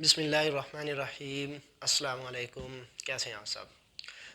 बिस्मिल्लाहिर्रहमानिर्रहीम। अस्सलाम वालेकुम। कैसे हैं आप सब?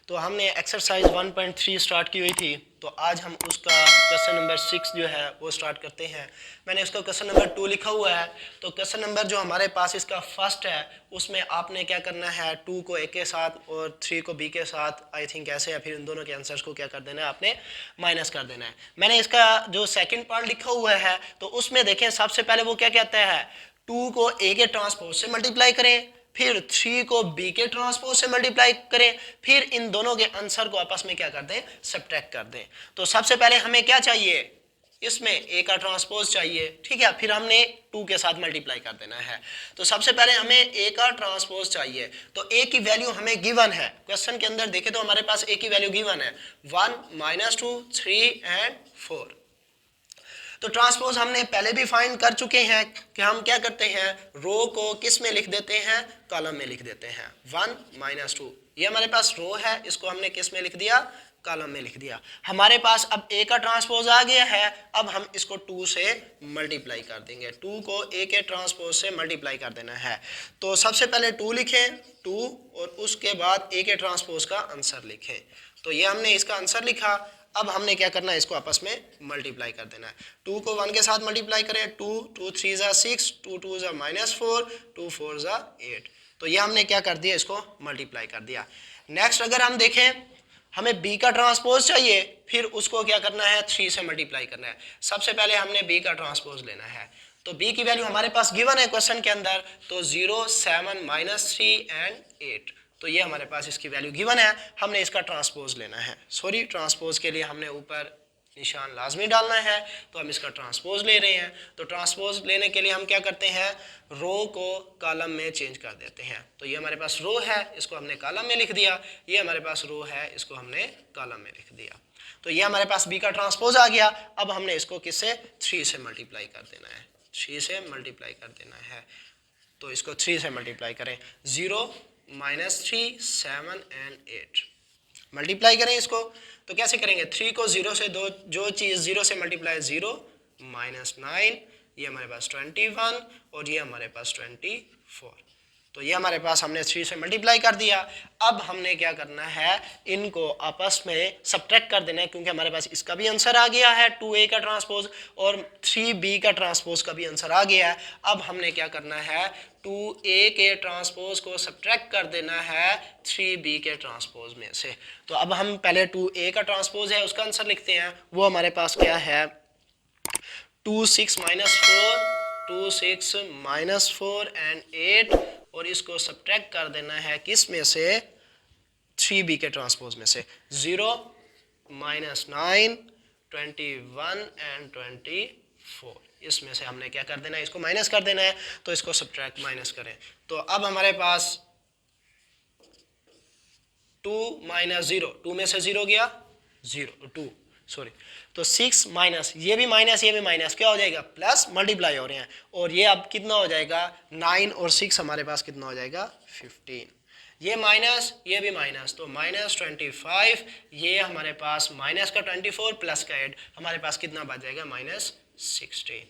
तो हमने एक्सरसाइज 1.3 स्टार्ट की हुई थी, तो आज हम उसका क्वेश्चन नंबर 6 जो है वो स्टार्ट करते हैं। मैंने इसका क्वेश्चन नंबर 2 लिखा हुआ है। तो क्वेश्चन नंबर जो हमारे पास इसका फर्स्ट है, उसमें आपने क्या करना है, 2 को ए के साथ और 3 को बी के साथ, आई थिंक ऐसे है, फिर इन दोनों के आंसर्स को क्या कर देना है, आपने माइनस कर देना है। मैंने इसका जो सेकेंड पार्ट लिखा हुआ है, तो उसमें देखें सबसे पहले वो क्या कहता है, 2 को ए के ट्रांसपोज से मल्टीप्लाई करें, फिर 3 को बी के ट्रांसपोज से मल्टीप्लाई करें, फिर इन दोनों के आंसर को आपस में क्या कर दें, सब्ट्रैक्ट कर दें। तो सबसे पहले हमें क्या चाहिए, इसमें ए का ट्रांसपोज चाहिए, ठीक है, फिर हमने 2 के साथ मल्टीप्लाई कर देना है। तो सबसे पहले हमें ए का ट्रांसपोज चाहिए। तो ए की वैल्यू हमें गिवन है, क्वेश्चन के अंदर देखें तो हमारे पास ए की वैल्यू गिवन है 1 -2 3 एंड 4। तो ट्रांसपोज हमने पहले भी फाइंड कर चुके हैं कि हम क्या करते हैं, रो को किस में लिख देते हैं, कॉलम में लिख देते हैं। 1 -2 ये हमारे पास रो है, इसको हमने किस में लिख दिया, कॉलम में लिख दिया। हमारे पास अब ए का ट्रांसपोज आ गया है, अब हम इसको 2 से मल्टीप्लाई कर देंगे। 2 को ए के ट्रांसपोज से मल्टीप्लाई कर देना है। तो सबसे पहले 2 लिखें, 2 और उसके बाद ए के ट्रांसपोज का आंसर लिखें। तो ये हमने इसका आंसर लिखा। अब हमने क्या करना है, इसको आपस में मल्टीप्लाई कर देना है। 2 को 1 के साथ मल्टीप्लाई करें, 2 2 3 ज़ा 6, 2 2 ज़ा -4, 2 4 ज़ा 8। तो ये हमने क्या कर दिया, इसको मल्टीप्लाई कर दिया। नेक्स्ट अगर हम देखें, हमें b का ट्रांसपोज चाहिए, फिर उसको क्या करना है, 3 से मल्टीप्लाई करना है। सबसे पहले हमने b का ट्रांसपोज लेना है। तो b की वैल्यू हमारे पास गिवन है क्वेश्चन के अंदर, तो 0 7 -3 एंड 8। तो ये हमारे पास इसकी वैल्यू गिवन है, हमने इसका ट्रांसपोज लेना है। सॉरी, ट्रांसपोज के लिए हमने ऊपर निशान लाजमी डालना है, तो हम इसका ट्रांसपोज ले रहे हैं। तो ट्रांसपोज लेने के लिए हम क्या करते हैं, रो को कॉलम में चेंज कर देते हैं। तो ये हमारे पास रो है, इसको हमने कॉलम में लिख दिया। ये हमारे पास रो है, इसको हमने कॉलम में लिख दिया। तो ये हमारे पास बी का ट्रांसपोज आ गया। अब हमने इसको किससे, 3 से मल्टीप्लाई कर देना है। 3 से मल्टीप्लाई कर देना है, तो इसको 3 से मल्टीप्लाई करें। 0 -3 7 एंड 8 मल्टीप्लाई करें इसको। तो कैसे करेंगे, 3 को 0 से दो, जो चीज़ 0 से मल्टीप्लाई 0 -9, ये हमारे पास 21 और ये हमारे पास 24। तो ये हमारे पास हमने 3 से मल्टीप्लाई कर दिया। अब हमने क्या करना है, इनको आपस में सब्ट्रैक्ट कर देना है, क्योंकि हमारे पास इसका भी आंसर आ गया है 2a का ट्रांसपोज और 3b का ट्रांसपोज का भी आंसर आ गया है। अब हमने क्या करना है, 2a के ट्रांसपोज को सब्ट्रैक्ट कर देना है 3b के ट्रांसपोज में से। तो अब हम पहले 2a का ट्रांसपोज है उसका आंसर लिखते हैं। वो हमारे पास क्या है, 2 6 -4, 2 6 -4 एंड 8, और इसको सब्ट्रैक्ट कर देना है किस में से, 3b के ट्रांसपोज में से। 0 -9 21 एंड 24, इसमें से हमने क्या कर देना है, इसको माइनस कर देना है। तो इसको सब्ट्रैक्ट माइनस करें, तो अब हमारे पास 2 -0, 2 में से 0 गया 0 2, सॉरी। तो 6 माइनस, ये भी माइनस ये भी माइनस, क्या हो जाएगा, प्लस, मल्टीप्लाई हो रहे हैं। और ये अब कितना हो जाएगा, 9 और 6 हमारे पास कितना हो जाएगा, 15। ये माइनस ये भी माइनस, तो -25, ये हमारे पास माइनस का 24 प्लस का 8, हमारे पास कितना बच जाएगा, -16।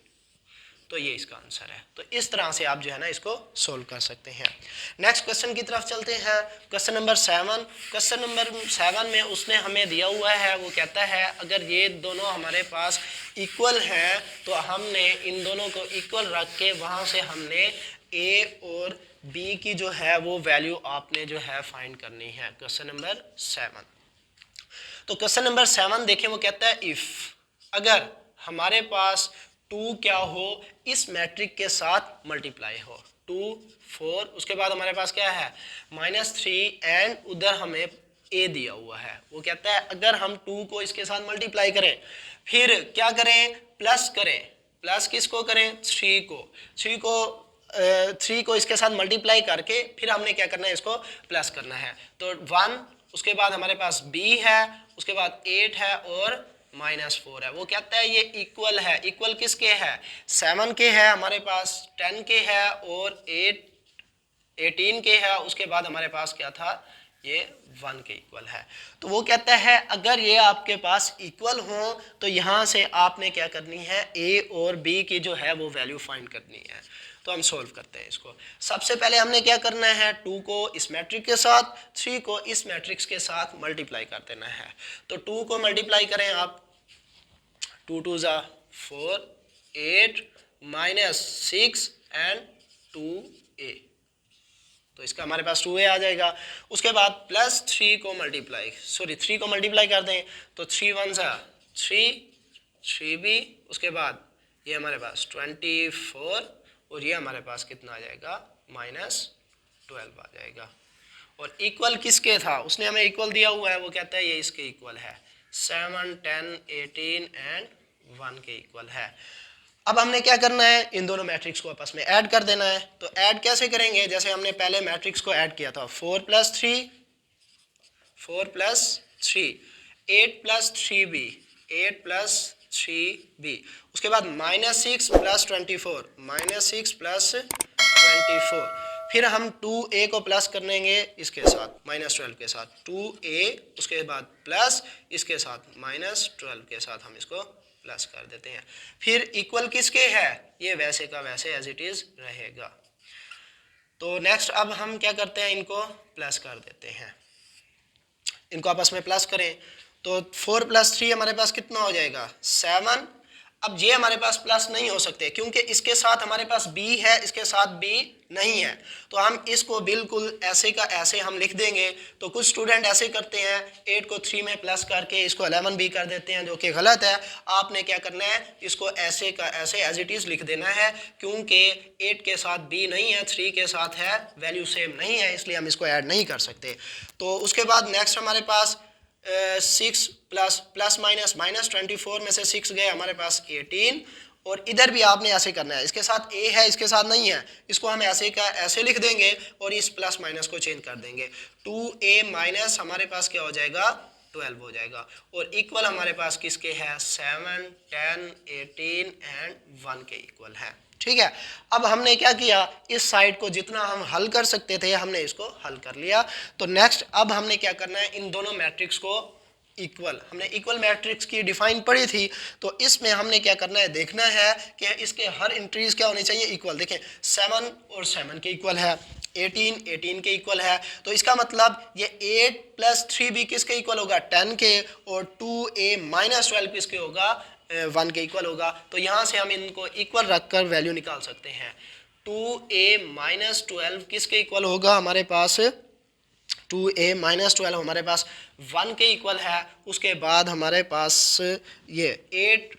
तो ये इसका आंसर है। तो इस तरह से आप जो है ना इसको सोल्व कर सकते हैं। नेक्स्ट क्वेश्चन की तरफ चलते हैं। Question number 7। क्वेश्चन नंबर 7 में उसने हमें दिया हुआ है, वो कहता है अगर ये दोनों हमारे पास इक्वल हैं तो हमने इन दोनों को इक्वल रख के वहाँ से हमने ए और बी की जो है वो वैल्यू आपने जो है फाइंड करनी है। Question number 7। तो क्वेश्चन नंबर 7 देखें, वो कहता है इफ, अगर हमारे पास 2 क्या हो, इस मैट्रिक के साथ मल्टीप्लाई हो, 2 4, उसके बाद हमारे पास क्या है, -3 एंड उधर हमें a दिया हुआ है। वो कहता है अगर हम 2 को इसके साथ मल्टीप्लाई करें, फिर क्या करें, प्लस करें। प्लस किसको करें, 3 को इसके साथ मल्टीप्लाई करके फिर हमने क्या करना है, इसको प्लस करना है। तो 1, उसके बाद हमारे पास b है, उसके बाद 8 है और -4 है। वो कहता है ये इक्वल है। इक्वल किसके है, 7 के है, हमारे पास 10 के है और 18 के है। उसके बाद हमारे पास क्या था, ये 1 के इक्वल है। तो वो कहता है अगर ये आपके पास इक्वल हो तो यहाँ से आपने क्या करनी है, ए और बी की जो है वो वैल्यू फाइंड करनी है। तो हम सोल्व करते हैं इसको। सबसे पहले हमने क्या करना है, 2 को इस मैट्रिक्स के साथ, 3 को इस मैट्रिक्स के साथ मल्टीप्लाई कर देना है। तो 2 को मल्टीप्लाई करें आप, 2 2 ज़ा 4, 8 माइनस 6 एंड 2a, तो इसका हमारे पास 2a आ जाएगा। उसके बाद प्लस 3 को मल्टीप्लाई, 3 को मल्टीप्लाई कर दें तो 3 1 ज़ा 3, 3b, उसके बाद ये हमारे पास 24 और ये हमारे पास कितना आ जाएगा, -12 आ जाएगा। और इक्वल किसके था, उसने हमें इक्वल दिया हुआ है, वो कहता है ये इसके इक्वल है, 7 10 18 एंड 1 के इक्वल है। अब हमने क्या करना है, इन दोनों मैट्रिक्स को आपस में ऐड कर देना है। तो ऐड कैसे करेंगे, जैसे हमने पहले मैट्रिक्स को ऐड किया था, 4 + 3 4 + 3, 8 + 3b 8 + 3b, उसके बाद -6 + 24 -6 + 24, फिर हम 2a को प्लस कर लेंगे इसके साथ -12 के साथ, 2a, उसके बाद प्लस इसके साथ -12 के साथ हम इसको प्लस कर देते हैं। फिर इक्वल किसके है, ये वैसे का वैसे एज इट इज रहेगा। तो नेक्स्ट अब हम क्या करते हैं, इनको प्लस कर देते हैं, इनको आपस में प्लस करें तो 4 + 3 हमारे पास कितना हो जाएगा, 7। अब ये हमारे पास प्लस नहीं हो सकते क्योंकि इसके साथ हमारे पास b है, इसके साथ b नहीं है, तो हम इसको बिल्कुल ऐसे का ऐसे हम लिख देंगे। तो कुछ स्टूडेंट ऐसे करते हैं, 8 को 3 में प्लस करके इसको 11b कर देते हैं, जो कि गलत है। आपने क्या करना है, इसको ऐसे का ऐसे एज इट इज़ लिख देना है, क्योंकि 8 के साथ b नहीं है, 3 के साथ है, वैल्यू सेम नहीं है, इसलिए हम इसको ऐड नहीं कर सकते। तो उसके बाद नेक्स्ट हमारे पास 6 प्लस माइनस -24 में से 6 गए हमारे पास 18, और इधर भी आपने ऐसे करना है, इसके साथ a है, इसके साथ नहीं है, इसको हम ऐसे का ऐसे लिख देंगे और इस प्लस माइनस को चेंज कर देंगे। 2a माइनस हमारे पास क्या हो जाएगा, 12 हो जाएगा। और इक्वल हमारे पास किसके है, 7 10 18 एंड 1 के इक्वल है। ठीक है, अब हमने क्या किया, इस साइड को जितना हम हल कर सकते थे हमने इसको हल कर लिया। तो नेक्स्ट अब हमने क्या करना है, इन दोनों मैट्रिक्स को इक्वल, हमने इक्वल मैट्रिक्स की डिफाइन पढ़ी थी, तो इसमें हमने क्या करना है, देखना है कि इसके हर इंट्रीज क्या होनी चाहिए, इक्वल। देखें 7 और 7 के इक्वल है, 18 18 के इक्वल है, तो इसका मतलब ये 8 + 3b किसके इक्वल होगा, 10 के, और 2a - 12 किसके होगा, 1 के इक्वल होगा। तो यहाँ से हम इनको इक्वल रखकर वैल्यू निकाल सकते हैं। 2a - 12 किसके इक्वल होगा, हमारे पास 2a - 12 हमारे पास 1 के इक्वल है। उसके बाद हमारे पास ये 8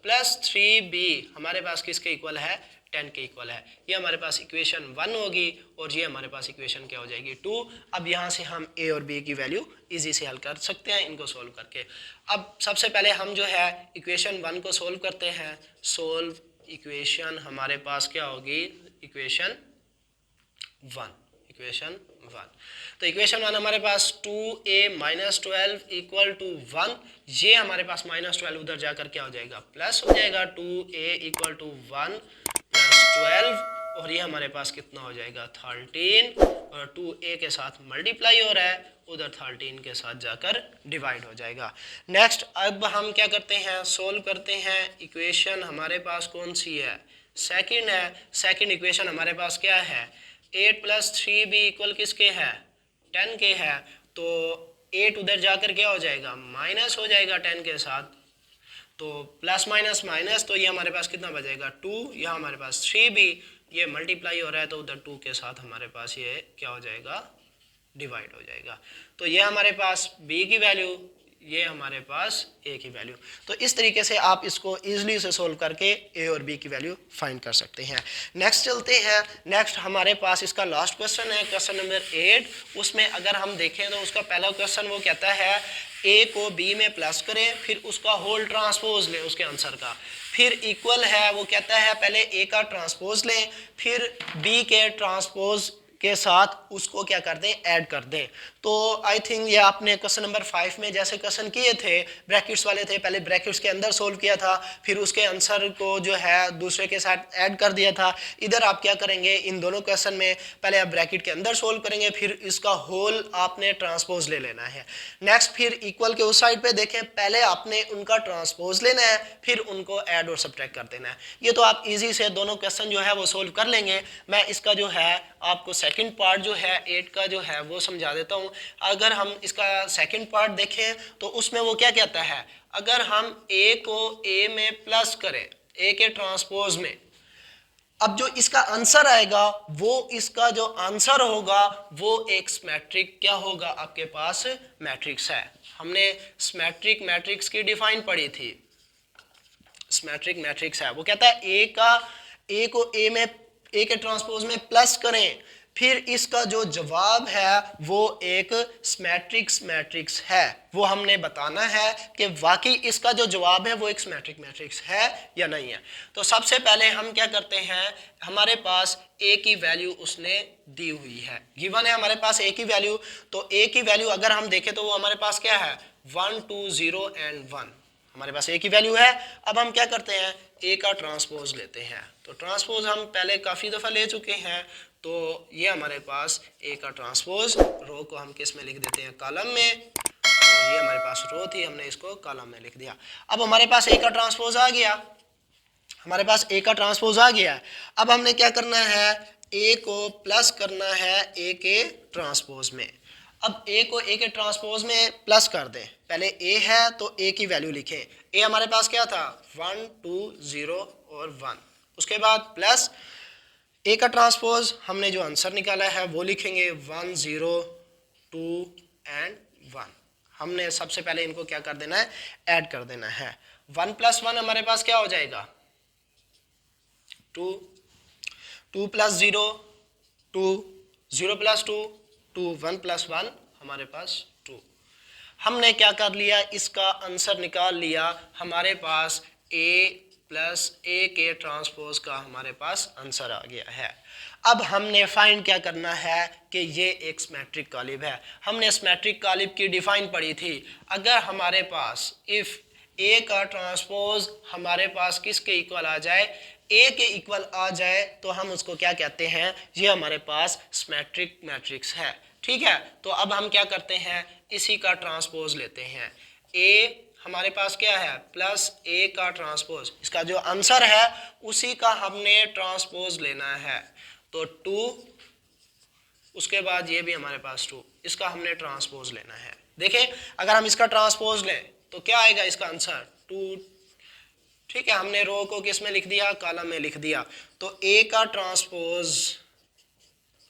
+ 3b हमारे पास किसके इक्वल है, 10 के इक्वल है। ये हमारे पास इक्वेशन 1 होगी और ये हमारे पास इक्वेशन क्या हो जाएगी, 2। अब यहाँ से हम a और b की वैल्यू इजी से हल कर सकते हैं इनको सोल्व करके। अब सबसे पहले हम जो है इक्वेशन 1 को सोल्व करते हैं। सोल्व इक्वेशन हमारे पास क्या होगी, इक्वेशन 1। तो इक्वेशन 1 हमारे पास 2a - 12 = 1, ये हमारे पास -12 उधर जाकर क्या हो जाएगा, प्लस हो जाएगा। 2a = 1 + 12, और ये हमारे पास कितना हो जाएगा, 13, और 2a के साथ मल्टीप्लाई हो रहा है, उधर 13 के साथ जाकर डिवाइड हो जाएगा। नेक्स्ट अब हम क्या करते हैं, सोल्व करते हैं। इक्वेशन हमारे पास कौन सी है, सेकंड है। सेकंड इक्वेशन हमारे पास क्या है, 8 + 3b इक्वल किसके है, 10 के है। तो 8 उधर जाकर क्या हो जाएगा, माइनस हो जाएगा 10 के साथ, तो प्लस माइनस माइनस, तो ये हमारे पास कितना बचेगा, 2। यहाँ हमारे पास 3b, ये मल्टीप्लाई हो रहा है तो उधर 2 के साथ हमारे पास ये क्या हो जाएगा, डिवाइड हो जाएगा। तो ये हमारे पास b की वैल्यू, ये हमारे पास a की वैल्यू। तो इस तरीके से आप इसको इजीली से सोल्व करके a और b की वैल्यू फाइंड कर सकते हैं। नेक्स्ट चलते हैं। नेक्स्ट हमारे पास इसका लास्ट क्वेश्चन है, क्वेश्चन नंबर 8। उसमें अगर हम देखें तो उसका पहला क्वेश्चन वो कहता है a को b में प्लस करें, फिर उसका होल ट्रांसपोज लें उसके आंसर का, फिर इक्वल है, वो कहता है पहले a का ट्रांसपोज लें, फिर b के ट्रांसपोज के साथ उसको क्या कर दें, ऐड कर दें। तो तो आई थिंक ये आपने क्वेश्चन नंबर 5 में जैसे क्वेश्चन किए थे, ब्रैकेट्स वाले थे, पहले ब्रैकेट्स के अंदर सोल्व किया था, फिर उसके आंसर को जो है दूसरे के साथ ऐड कर दिया था। इधर आप क्या करेंगे, इन दोनों क्वेश्चन में पहले आप ब्रैकेट के अंदर सोल्व करेंगे, फिर इसका होल आपने ट्रांसपोज ले लेना है। नेक्स्ट फिर इक्वल के उस साइड पे देखें, पहले आपने उनका ट्रांसपोज लेना है, फिर उनको ऐड और सब्ट्रैक्ट कर देना है। ये तो आप इजी से दोनों क्वेश्चन जो है वो सोल्व कर लेंगे। मैं इसका जो है आपको सेकंड पार्ट जो है 8 का जो है वो समझा देता हूँ। अगर हम इसका सेकंड पार्ट देखें तो उसमें वो क्या कहता है, अगर हम a को a में प्लस करें, a के ट्रांसपोज में, अब जो इसका आंसर आएगा वो इसका जो आंसर होगा वो एक सिमेट्रिक क्या होगा, आपके पास मैट्रिक्स है। हमने सिमेट्रिक मैट्रिक्स की डिफाइन पढ़ी थी। सिमेट्रिक मैट्रिक्स है, वो कहता है a को a के ट्रांसपोज में प्लस करें, फिर इसका जो जवाब है वो एक सिमेट्रिक मैट्रिक्स है। वो हमने बताना है कि वाकई इसका जो जवाब है वो एक सिमेट्रिक मैट्रिक्स है या नहीं है। तो सबसे पहले हम क्या करते हैं, हमारे पास a की वैल्यू उसने दी हुई है, गिवन है हमारे पास a की वैल्यू। तो a की वैल्यू अगर हम देखें तो वो हमारे पास क्या है, 1 2 0 and 1, हमारे पास a की वैल्यू है। अब हम क्या करते हैं, a का ट्रांसपोज लेते हैं। तो ट्रांसपोज हम पहले काफ़ी दफ़ा ले चुके हैं, तो ये हमारे पास a का ट्रांसपोज, रो को हम किस में लिख देते हैं, कॉलम में, और ये हमारे पास रो थी, हमने इसको कॉलम में लिख दिया। अब हमारे पास a का ट्रांसपोज आ गया, हमारे पास a का ट्रांसपोज आ गया। अब हमने क्या करना है, a को प्लस करना है a के ट्रांसपोज में। अब a को a के ट्रांसपोज में प्लस कर दें, पहले a है तो a की वैल्यू लिखें। a हमारे पास क्या था, 1 2 0 और 1, उसके बाद प्लस a का ट्रांसपोज, हमने जो आंसर निकाला है वो लिखेंगे 1 0 2 and 1। हमने सबसे पहले इनको क्या कर देना है, ऐड कर देना है। 1 + 1 हमारे पास क्या हो जाएगा, 2, 2 + 0 2, 0 + 2 2, 1 + 1 हमारे पास 2। हमने क्या कर लिया, इसका आंसर निकाल लिया, हमारे पास a + a के ट्रांसपोज का हमारे पास आंसर आ गया है। अब हमने फाइंड क्या करना है कि ये एक सिमेट्रिक कालिब है। हमने सिमेट्रिक कालिब की डिफाइन पढ़ी थी, अगर हमारे पास इफ़ a का ट्रांसपोज हमारे पास किसके इक्वल आ जाए, a के इक्वल आ जाए, तो हम उसको क्या कहते हैं, ये हमारे पास सिमेट्रिक मैट्रिक्स है। ठीक है, तो अब हम क्या करते हैं, इसी का ट्रांसपोज लेते हैं। a हमारे पास क्या है, प्लस a का ट्रांसपोज, इसका जो आंसर है उसी का हमने ट्रांसपोज लेना है। तो 2, उसके बाद ये भी हमारे पास 2, इसका हमने ट्रांसपोज लेना है। देखें, अगर हम इसका ट्रांसपोज लें तो क्या आएगा इसका आंसर, 2। ठीक है, हमने रो को किस में लिख दिया, कॉलम में लिख दिया। तो a का ट्रांसपोज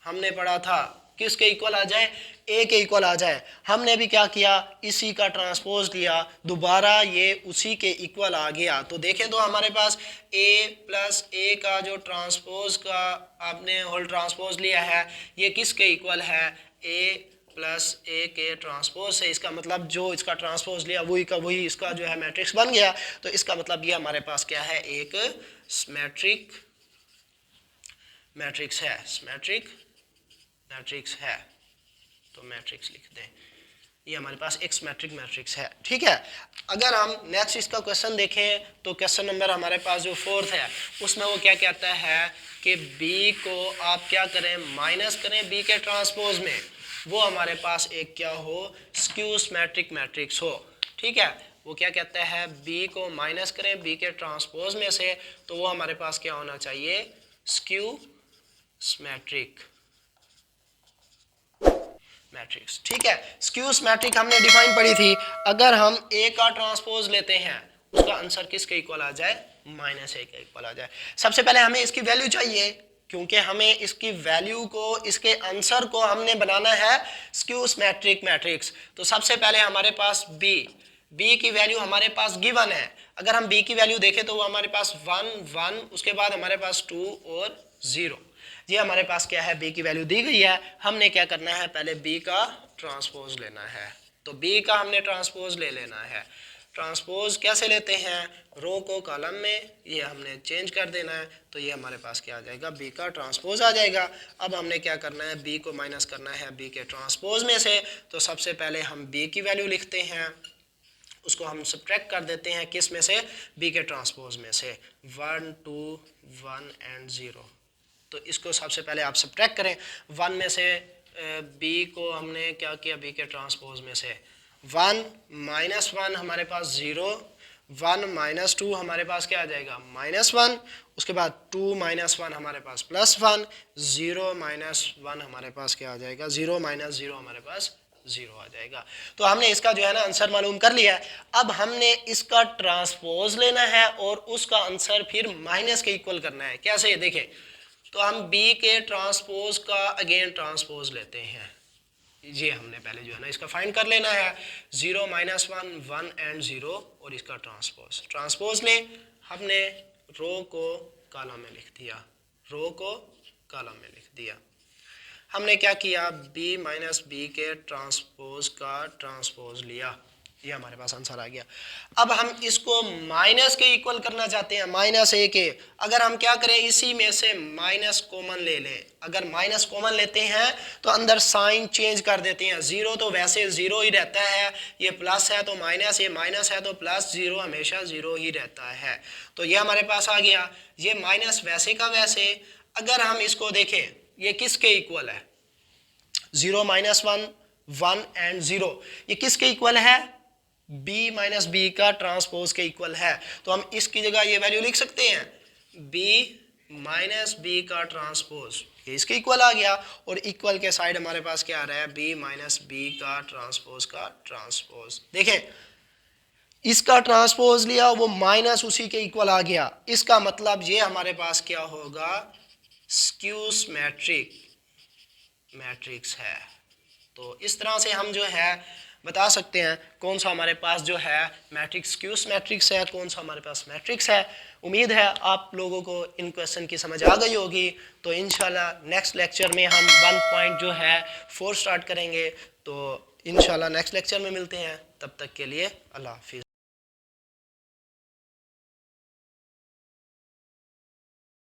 हमने पढ़ा था किसके इक्वल आ जाए, a के इक्वल आ जाए। हमने भी क्या किया, इसी का ट्रांसपोज लिया, दोबारा ये उसी के इक्वल आ गया। तो देखें तो हमारे पास a + a का जो ट्रांसपोज का आपने होल ट्रांसपोज लिया है, ये किसके इक्वल है, a + a के ट्रांसपोज से। इसका मतलब जो इसका ट्रांसपोज लिया वही का वही इसका जो है मैट्रिक्स बन गया। तो इसका मतलब ये हमारे पास क्या है, एक सिमेट्रिक मैट्रिक्स है, सिमेट्रिक मैट्रिक्स है। तो मैट्रिक्स लिख दें, ये हमारे पास एक सिमेट्रिक मैट्रिक्स है। ठीक है, अगर हम नेक्स्ट इसका क्वेश्चन देखें तो क्वेश्चन नंबर हमारे पास जो 4th है उसमें वो क्या कहता है कि b को आप क्या करें, माइनस करें b के ट्रांसपोज में, वो हमारे पास एक क्या हो, स्क्यू सिमेट्रिक मैट्रिक्स हो। ठीक है, वो क्या कहता है, b को माइनस करें b के ट्रांसपोज में से, तो वो हमारे पास क्या होना चाहिए, स्क्यू सिमेट्रिक मैट्रिक्स। ठीक है, स्क्यू सिमेट्रिक हमने डिफाइन पढ़ी थी, अगर हम a का ट्रांसपोज लेते हैं उसका आंसर किसके इक्वल आ जाए, -a के इक्वल आ जाए। सबसे पहले हमें इसकी वैल्यू चाहिए, क्योंकि हमें इसकी वैल्यू को, इसके आंसर को हमने बनाना है स्क्यू सिमेट्रिक मैट्रिक्स। तो सबसे पहले हमारे पास b की वैल्यू हमारे पास गिवन है। अगर हम b की वैल्यू देखें तो वो हमारे पास 1 1, उसके बाद हमारे पास 2 और 0, ये हमारे पास क्या है, b की वैल्यू दी गई है। हमने क्या करना है, पहले b का ट्रांसपोज लेना है। तो b का हमने ट्रांसपोज ले लेना है। ट्रांसपोज कैसे लेते हैं, रो को कॉलम में ये हमने चेंज कर देना है, तो ये हमारे पास क्या आ जाएगा, बी का ट्रांसपोज आ जाएगा। अब हमने क्या करना है, बी को माइनस करना है बी के ट्रांसपोज में से। तो सबसे पहले हम बी की वैल्यू लिखते हैं, उसको हम सब्ट्रैक्ट कर देते हैं किस में से, बी के ट्रांसपोज में से, 1 2 1 एंड 0। तो इसको सबसे पहले आप सब्ट्रैक्ट करें, 1 में से बी को हमने क्या किया, बी के ट्रांसपोज में से 1 -1 हमारे पास 0, 1 - 2 हमारे पास क्या आ जाएगा, -1, उसके बाद 2 - 1 हमारे पास +1, 0 - 1 हमारे पास क्या आ जाएगा, 0 - 0 हमारे पास 0 आ जाएगा। तो हमने इसका जो है ना आंसर मालूम कर लिया है। अब हमने इसका ट्रांसपोज लेना है और उसका आंसर फिर माइनस के इक्वल करना है। कैसे, देखें, तो हम b के ट्रांसपोज का अगेन ट्रांसपोज लेते हैं, ये हमने पहले जो है ना इसका फाइंड कर लेना है, 0 - 1 1 एंड 0 और इसका ट्रांसपोज लें। हमने रो को कॉलम में लिख दिया, रो को कॉलम में लिख दिया। हमने क्या किया, b माइनस बी के ट्रांसपोज का ट्रांसपोज लिया, ये हमारे पास आंसर आ गया। अब हम इसको माइनस के इक्वल करना चाहते हैं, -a के। अगर हम क्या करें, इसी में से माइनस कॉमन ले लें। अगर माइनस कॉमन लेते हैं तो अंदर साइन चेंज कर देते हैं, 0 तो वैसे 0 ही रहता है, ये प्लस है तो माइनस, ये माइनस है तो प्लस, 0 हमेशा 0 ही रहता है। तो ये हमारे पास आ गया, ये माइनस वैसे का वैसे। अगर हम इसको देखें, ये किसके इक्वल है, 0 - 1 1 एंड 0, ये किसके इक्वल है, b माइनस बी का ट्रांसपोज के इक्वल है। तो हम इसकी जगह ये वैल्यू लिख सकते हैं, b माइनस बी का ट्रांसपोज, ये इसके इक्वल आ गया। और इक्वल के साइड हमारे पास क्या आ रहा है, b माइनस बी का ट्रांसपोज। देखें, इसका ट्रांसपोज लिया, वो माइनस उसी के इक्वल आ गया। इसका मतलब ये हमारे पास क्या होगा, स्क्यू मैट्रिक्स है। तो इस तरह से हम जो है बता सकते हैं कौन सा हमारे पास जो है मैट्रिक्स स्क्यूस मैट्रिक्स है, कौन सा हमारे पास मैट्रिक्स है। उम्मीद है आप लोगों को इन क्वेश्चन की समझ आ गई होगी। तो इंशाल्लाह नेक्स्ट लेक्चर में हम 1 पॉइंट जो है 4 स्टार्ट करेंगे। तो इंशाल्लाह नेक्स्ट लेक्चर में मिलते हैं, तब तक के लिए अल्लाह हाफिज़।